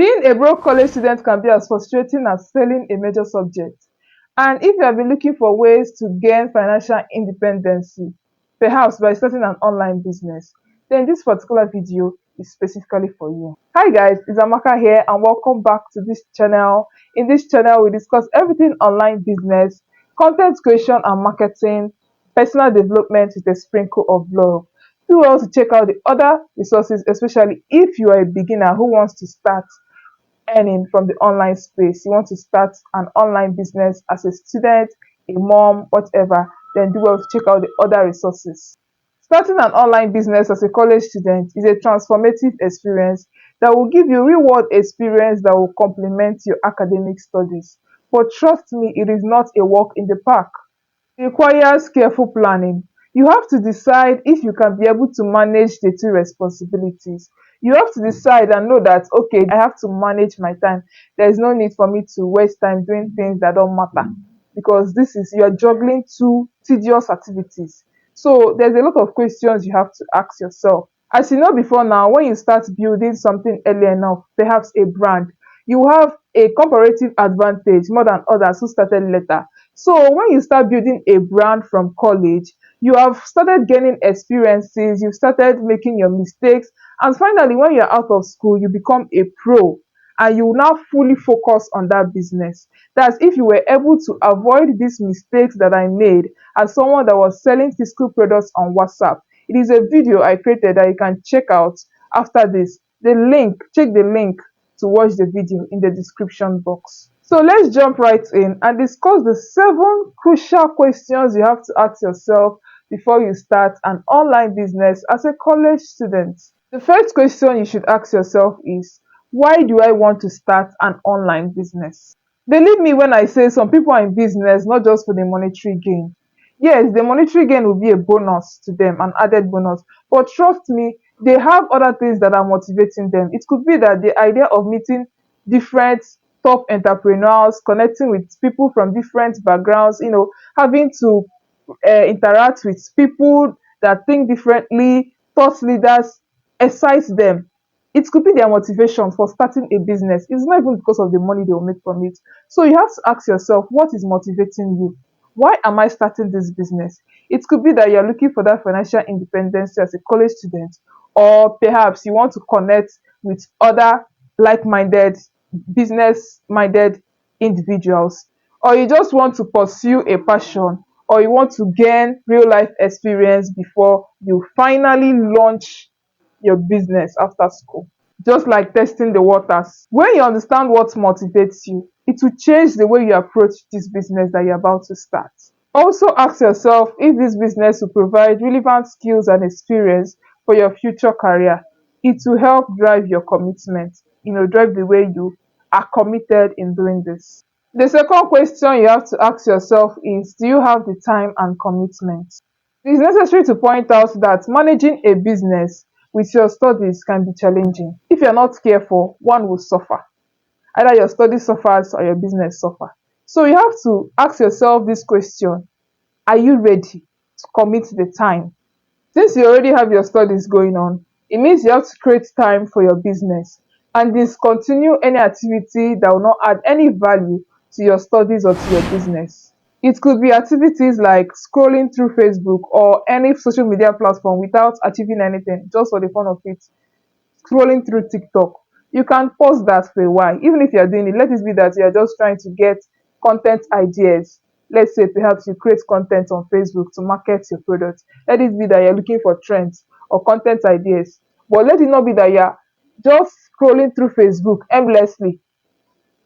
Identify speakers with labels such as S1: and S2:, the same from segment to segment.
S1: Being a broke college student can be as frustrating as failing a major subject. And if you have been looking for ways to gain financial independence, perhaps by starting an online business, then this particular video is specifically for you. Hi guys, it's Amaka here and welcome back to this channel. In this channel, we discuss everything online business, content creation and marketing, personal development with a sprinkle of love. Do well to check out the other resources, especially if you are a beginner who wants to start earning from the online space. You want to start an online business as a student, a mom, whatever, then do well to check out the other resources. Starting an online business as a college student is a transformative experience that will give you real world experience that will complement your academic studies. But trust me, it is not a walk in the park. It requires careful planning. You have to decide if you can be able to manage the two responsibilities. You have to decide and know that, okay, I have to manage my time. There is no need for me to waste time doing things that don't matter because you're juggling two tedious activities. So there's a lot of questions you have to ask yourself. As you know before now, when you start building something early enough, perhaps a brand, you have a comparative advantage more than others who started later. So when you start building a brand from college, you have started gaining experiences, you've started making your mistakes, and finally, when you're out of school, you become a pro and you now fully focus on that business. That's if you were able to avoid these mistakes that I made as someone that was selling physical products on WhatsApp. It is a video I created that you can check out after this. Check the link to watch the video in the description box. So let's jump right in and discuss the 7 crucial questions you have to ask yourself before you start an online business as a college student. The first question you should ask yourself is, why do I want to start an online business? Believe me when I say some people are in business not just for the monetary gain. Yes, the monetary gain will be a bonus to them, an added bonus. But trust me, they have other things that are motivating them. It could be that the idea of meeting different top entrepreneurs, connecting with people from different backgrounds, having to interact with people that think differently, thought leaders, excites them. It could be their motivation for starting a business. It's not even because of the money they will make from it. So you have to ask yourself, what is motivating you? Why am I starting this business? It could be that you're looking for that financial independence as a college student, or perhaps you want to connect with other like minded, business minded individuals, or you just want to pursue a passion, or you want to gain real life experience before you finally launch your business after school. Just like testing the waters. When you understand what motivates you, it will change the way you approach this business that you're about to start. Also ask yourself if this business will provide relevant skills and experience for your future career. It will help drive your commitment, drive the way you are committed in doing this. The second question you have to ask yourself is, do you have the time and commitment? It is necessary to point out that managing a business with your studies can be challenging. If you're not careful, one will suffer. Either your study suffers or your business suffer. So you have to ask yourself this question: are you ready to commit the time? Since you already have your studies going on, it means you have to create time for your business and discontinue any activity that will not add any value to your studies or to your business. It could be activities like scrolling through Facebook or any social media platform without achieving anything, just for the fun of it. Scrolling through TikTok. You can pause that for a while. Even if you're doing it, let it be that you're just trying to get content ideas. Let's say perhaps you create content on Facebook to market your product. Let it be that you're looking for trends or content ideas. But let it not be that you're just scrolling through Facebook endlessly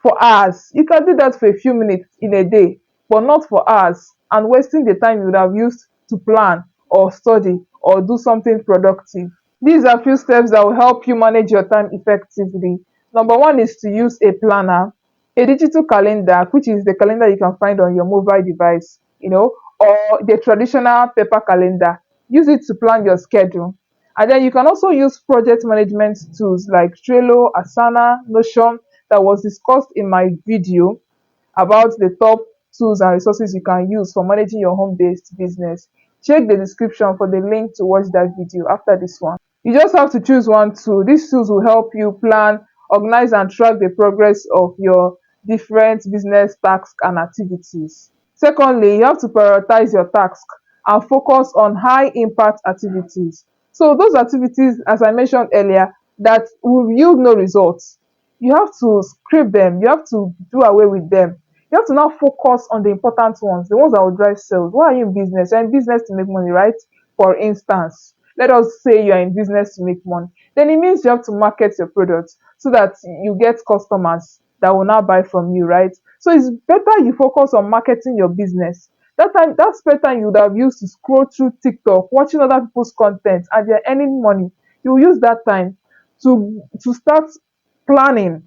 S1: for hours. You can do that for a few minutes in a day, but not for hours, and wasting the time you would have used to plan or study or do something productive. These are few steps that will help you manage your time effectively. Number one is to use a planner, a digital calendar, which is the calendar you can find on your mobile device, or the traditional paper calendar. Use it to plan your schedule. And then you can also use project management tools like Trello, Asana, Notion, that was discussed in my video about the top tools and resources you can use for managing your home-based business. Check the description for the link to watch that video after this one. You just have to choose one tool. These tools will help you plan, organize and track the progress of your different business tasks and activities. Secondly, you have to prioritize your task and focus on high impact activities. So those activities, as I mentioned earlier, that will yield no results, you have to scrape them, you have to do away with them. You have to now focus on the important ones, the ones that will drive sales. Why are you in business? You're in business to make money, right? For instance, let us say you are in business to make money. Then it means you have to market your products so that you get customers that will now buy from you, right? So it's better you focus on marketing your business. That spare time you would have used to scroll through TikTok, watching other people's content, and they're earning money. You will use that time to start planning,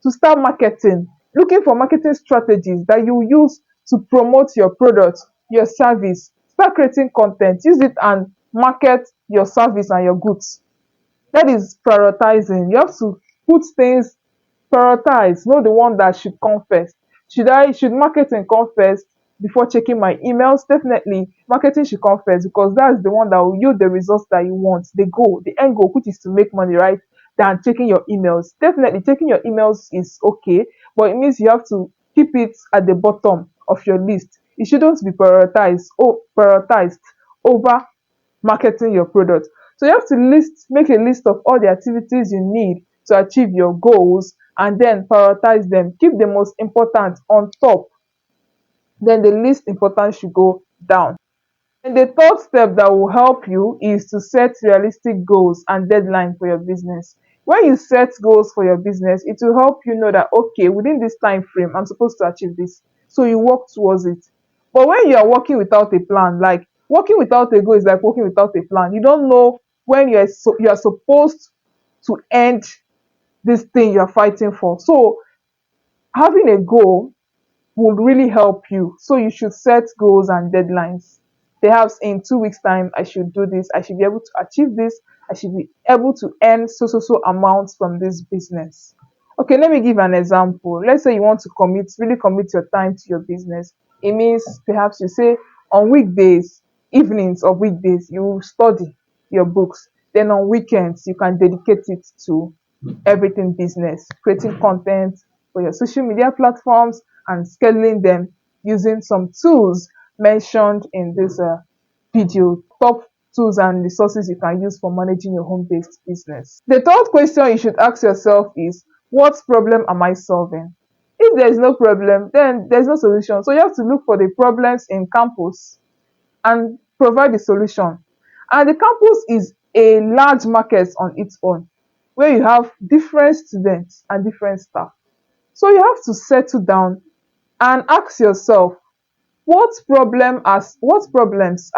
S1: to start marketing, looking for marketing strategies that you use to promote your product, your service. Start creating content, use it and market your service and your goods. That is prioritizing. You have to put things, prioritize, know the one that should come first. Should marketing come first before checking my emails? Definitely marketing should come first, because that's the one that will yield the results that you want, the goal, the end goal, which is to make money, right? Than checking your emails. Definitely checking your emails is okay, but it means you have to keep it at the bottom of your list. It shouldn't be prioritized over marketing your product. So you have to make a list of all the activities you need to achieve your goals, and then prioritize them. Keep the most important on top, then the least important should go down. And the third step that will help you is to set realistic goals and deadline for your business. When you set goals for your business, it will help you know that, okay, within this time frame, I'm supposed to achieve this. So you work towards it. But when you are working without a plan, like working without a goal is like working without a plan. You don't know when you are supposed to end this thing you are fighting for. So having a goal would really help you. So you should set goals and deadlines. Perhaps in 2 weeks' time, I should do this. I should be able to achieve this. I should be able to earn so amounts from this business. Okay, let me give an example. Let's say you want to really commit your time to your business. It means perhaps you say on weekdays, evenings of weekdays, you study your books. Then on weekends, you can dedicate it to everything business, creating content for your social media platforms and scheduling them using some tools mentioned in this video. Top tools and resources you can use for managing your home-based business. The third question you should ask yourself is, what problem am I solving? If there is no problem, then there's no solution. So you have to look for the problems in campus and provide the solution. And the campus is a large market on its own, where you have different students and different staff. So you have to settle down and ask yourself, what problems are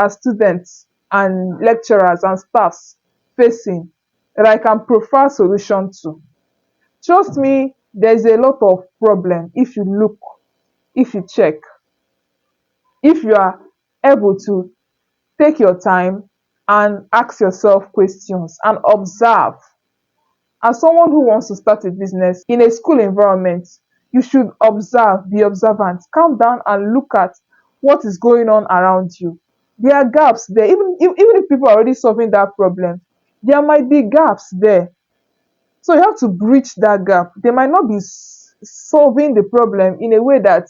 S1: students and lecturers and staffs facing that I can provide solution to? Trust me, there's a lot of problem if you look, if you check, if you are able to take your time and ask yourself questions and observe. As someone who wants to start a business in a school environment, you should observe, be observant, calm down and look at what is going on around you. There are gaps there. Even if people are already solving that problem, there might be gaps there. So you have to bridge that gap. They might not be solving the problem in a way that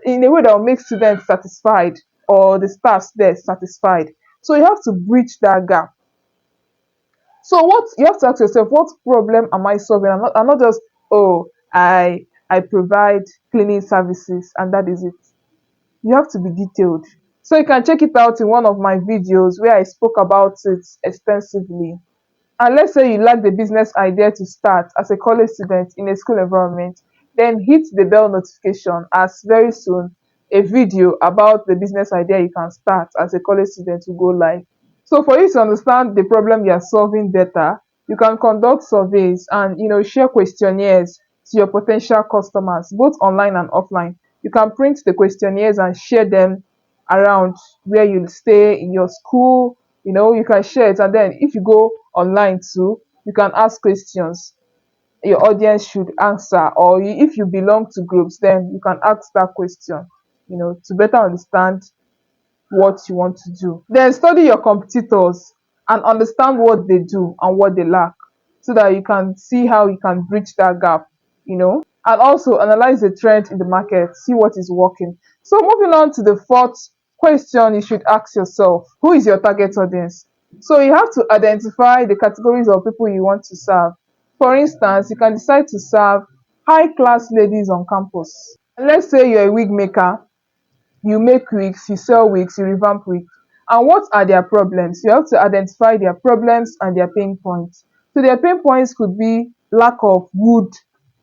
S1: will make students satisfied or the staffs there satisfied. So you have to bridge that gap. So what you have to ask yourself, what problem am I solving? I'm not just, oh, I provide cleaning services and that is it. You have to be detailed. So you can check it out in one of my videos where I spoke about it extensively. And let's say you like the business idea to start as a college student in a school environment, then hit the bell notification, as very soon a video about the business idea you can start as a college student will go live. So for you to understand the problem you are solving better, you can conduct surveys and share questionnaires to your potential customers, both online and offline. You can print the questionnaires and share them around where you stay, in your school. You can share it, and then if you go online too, you can ask questions your audience should answer, or if you belong to groups, then you can ask that question, to better understand what you want to do. Then study your competitors and understand what they do and what they lack. so that you can see how you can bridge that gap, and also analyze the trend in the market, see what is working. So moving on to the fourth question you should ask yourself: who is your target audience? So you have to identify the categories of people you want to serve. For instance, you can decide to serve high class ladies on campus. Let's say you're a wig maker, you make wigs, you sell wigs, you revamp wigs. And what are their problems? You have to identify their problems and their pain points. So their pain points could be lack of wood,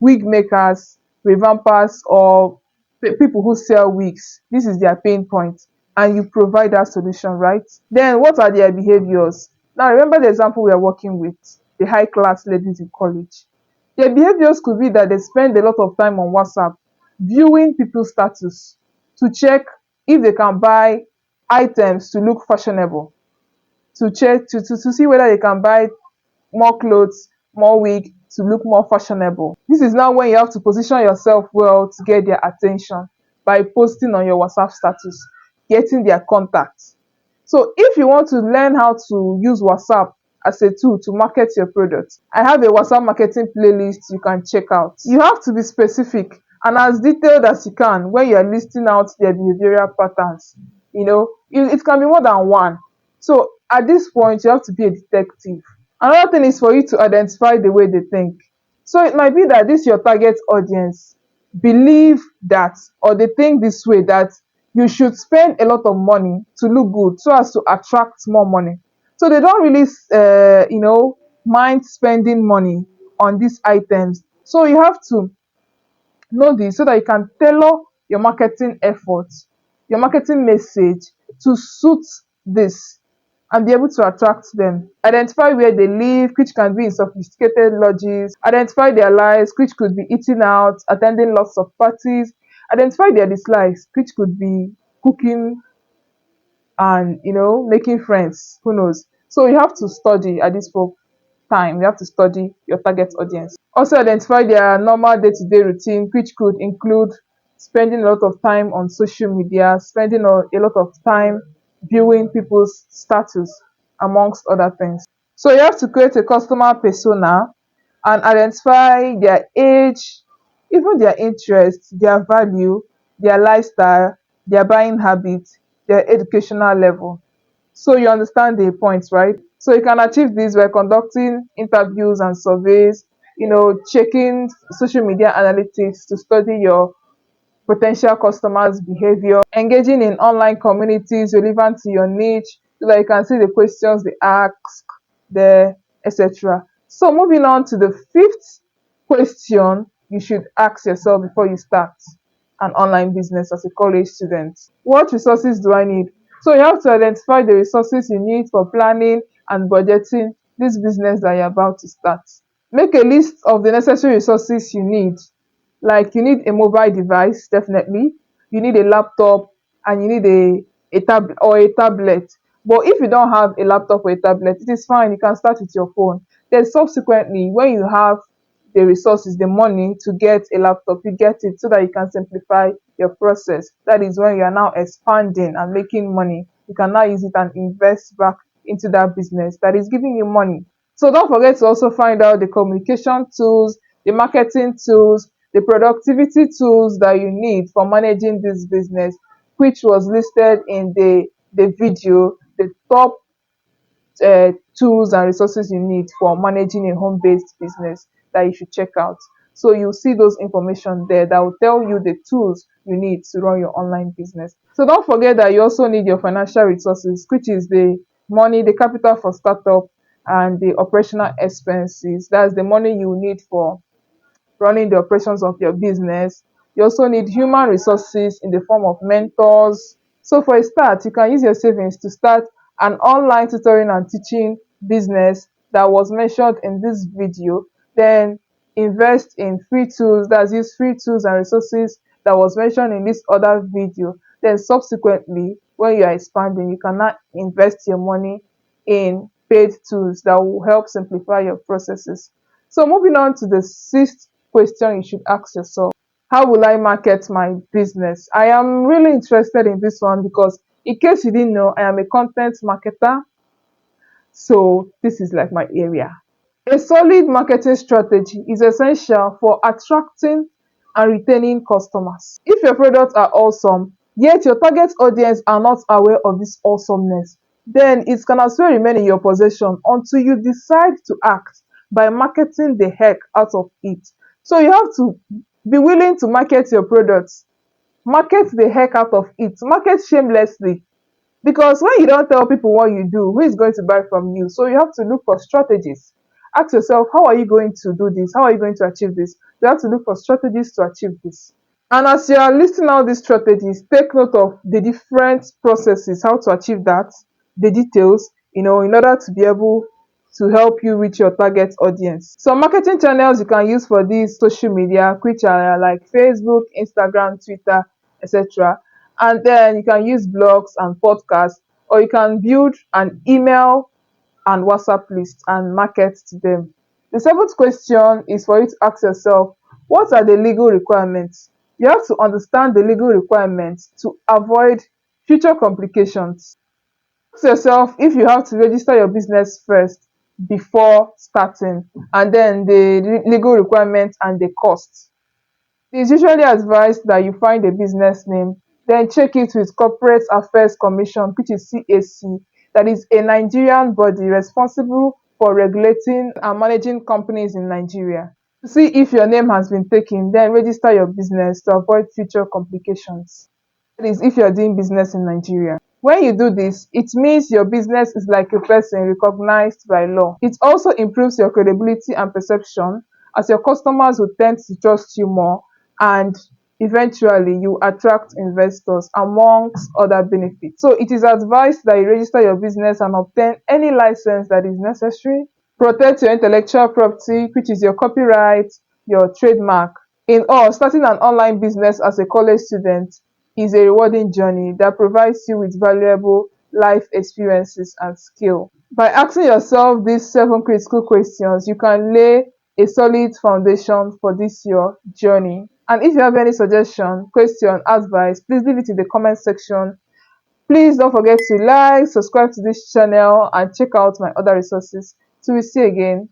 S1: wig makers, revampers, or people who sell wigs. This is their pain point, and you provide that solution, right? Then what are their behaviors? Now remember the example we are working with, the high class ladies in college. Their behaviors could be that they spend a lot of time on WhatsApp viewing people's status to check if they can buy items to look fashionable, to check to see whether they can buy more clothes, more wig to look more fashionable. This is now when you have to position yourself well to get their attention by posting on your WhatsApp status, getting their contacts. So if you want to learn how to use WhatsApp as a tool to market your product, I have a WhatsApp marketing playlist you can check out. You have to be specific and as detailed as you can when you're listing out their behavioral patterns. It can be more than one. So at this point, you have to be a detective. Another thing is for you to identify the way they think. So it might be that this your target audience believe that, or they think this way, that you should spend a lot of money to look good so as to attract more money. So they don't really mind spending money on these items. So you have to know this so that you can tailor your marketing efforts, your marketing message to suit this and be able to attract them. Identify where they live, which can be in sophisticated lodges. Identify their likes, which could be eating out, attending lots of parties. Identify their dislikes, which could be cooking and making friends. Who knows? So you have to study at this time. You have to study your target audience. Also identify their normal day-to-day routine, which could include spending a lot of time on social media, spending a lot of time viewing people's status, amongst other things. So you have to create a customer persona and identify their age, even their interests, their value, their lifestyle, their buying habits, their educational level. So you understand the points, right? So you can achieve this by conducting interviews and surveys, checking social media analytics to study your potential customers' behavior, engaging in online communities relevant to your niche so that you can see the questions they ask there, etc. So moving on to the fifth question you should ask yourself before you start an online business as a college student. What resources do I need? So you have to identify the resources you need for planning and budgeting this business that you're about to start. Make a list of the necessary resources you need. Like you need a mobile device, definitely. You need a laptop and you need a tablet. But if you don't have a laptop or a tablet, it is fine. You can start with your phone. Then subsequently, when you have the resources, the money to get a laptop, you get it so that you can simplify your process. That is when you are now expanding and making money. You can now use it and invest back into that business that is giving you money. So don't forget to also find out the communication tools, the marketing tools, the productivity tools that you need for managing this business, which was listed in the video, the top tools and resources you need for managing a home-based business that you should check out. So you'll see those information there that will tell you the tools you need to run your online business. So don't forget that you also need your financial resources, which is the money, the capital for startup, and the operational expenses. That's the money you need for running the operations of your business. You also need human resources in the form of mentors. So for a start, you can use your savings to start an online tutoring and teaching business that was mentioned in this video. Then invest in free tools, that's use free tools and resources that was mentioned in this other video. Then subsequently, when you are expanding, you can now invest your money in paid tools that will help simplify your processes. So moving on to the sixth question you should ask yourself: how will I market my business? I am really interested in this one because, in case you didn't know, I am a content marketer. So this is like my area. A solid marketing strategy is essential for attracting and retaining customers. If your products are awesome, yet your target audience are not aware of this awesomeness, then it can as well remain in your possession until you decide to act by marketing the heck out of it. So you have to be willing to market your products. Market the heck out of it. Market shamelessly. Because when you don't tell people what you do, who is going to buy from you? So you have to look for strategies. Ask yourself, how are you going to do this? How are you going to achieve this? You have to look for strategies to achieve this. And as you are listing out these strategies, take note of the different processes, how to achieve that, the details, in order to be able to help you reach your target audience. Some marketing channels you can use for these social media, which are like Facebook, Instagram, Twitter, etc. And then you can use blogs and podcasts, or you can build an email and WhatsApp list and market to them. The seventh question is for you to ask yourself, what are the legal requirements? You have to understand the legal requirements to avoid future complications. Ask yourself if you have to register your business first before starting, and then the legal requirements and the costs. It is usually advised that you find a business name, then check it with Corporate Affairs Commission, which is CAC, that is a Nigerian body responsible for regulating and managing companies in Nigeria. To see if your name has been taken, then register your business to avoid future complications. That is, if you're doing business in Nigeria. When you do this, it means your business is like a person recognized by law. It also improves your credibility and perception, as your customers will tend to trust you more, and eventually you attract investors amongst other benefits. So it is advised that you register your business and obtain any license that is necessary. Protect your intellectual property, which is your copyright, your trademark. In all, starting an online business as a college student is a rewarding journey that provides you with valuable life experiences and skill. By asking yourself these 7 critical questions, you can lay a solid foundation for this your journey. And if you have any suggestion, question, advice, please leave it in the comment section. Please don't forget to like, subscribe to this channel, and check out my other resources. Till we see again.